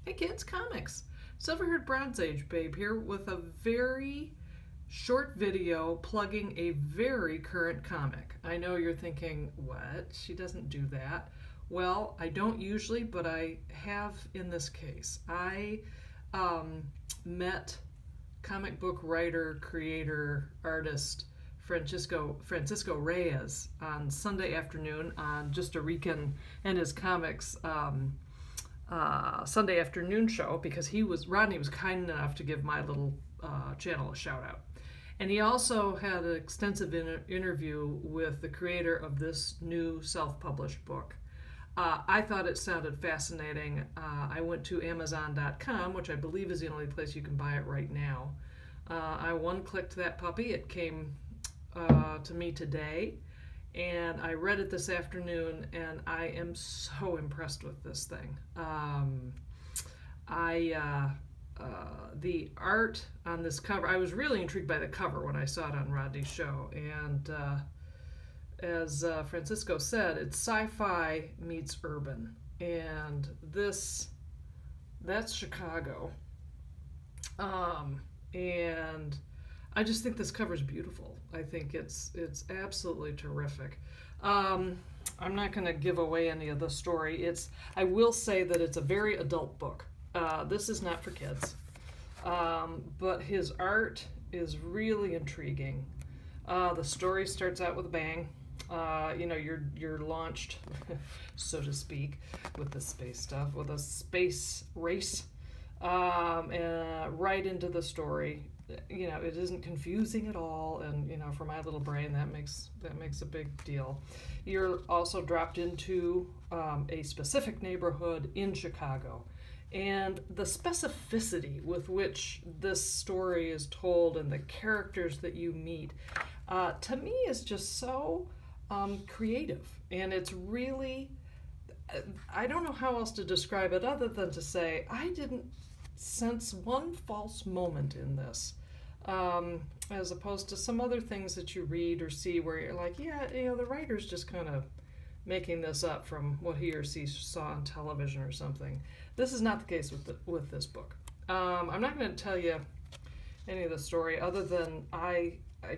Hey kids, comics. Silver-haired Bronze Age babe here with a very short video plugging a very current comic. I know you're thinking, what? She doesn't do that. Well, I don't usually, but I have in this case. I met comic book writer, creator, artist Francisco Reyes on Sunday afternoon on Just a Rican and his comics Sunday afternoon show, because Rodney was kind enough to give my little channel a shout out. And he also had an extensive interview with the creator of this new self-published book. I thought it sounded fascinating. I went to Amazon.com, which I believe is the only place you can buy it right now. I one-clicked that puppy. It came to me today, and I read it this afternoon, and I am so impressed with this thing. The art on this cover, I was really intrigued by the cover when I saw it on Rodney's show, and as Francisco said, it's sci-fi meets urban, and that's Chicago, and I just think this cover is beautiful. I think it's absolutely terrific. I'm not going to give away any of the story. I will say that it's a very adult book. This is not for kids, but his art is really intriguing. The story starts out with a bang. You're launched, so to speak, with the space stuff, with a space race, and right into the story. It isn't confusing at all, and for my little brain, that makes a big deal. You're also dropped into a specific neighborhood in Chicago, and the specificity with which this story is told and the characters that you meet, to me, is just so creative, and it's really, I don't know how else to describe it other than to say I didn't sense one false moment in this, as opposed to some other things that you read or see where you're like, yeah, the writer's just kind of making this up from what he or she saw on television or something. This is not the case with this book. I'm not going to tell you any of the story other than I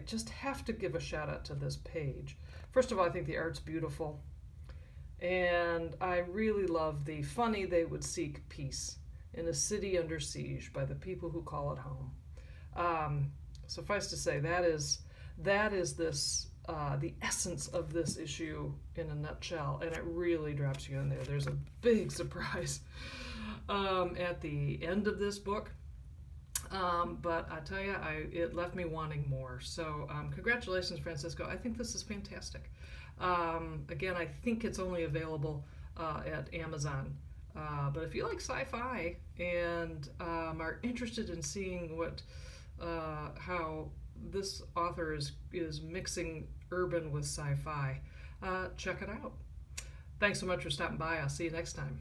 just have to give a shout out to this page. First of all, I think the art's beautiful, and I really love the funny they would seek peace in a city under siege by the people who call it home. Suffice to say, that is this the essence of this issue in a nutshell, and it really drops you in there. There's a big surprise at the end of this book, but I tell you, it left me wanting more. So congratulations, Francisco. I think this is fantastic. Again, I think it's only available at Amazon. But if you like sci-fi and are interested in seeing how this author is mixing urban with sci-fi, check it out. Thanks so much for stopping by. I'll see you next time.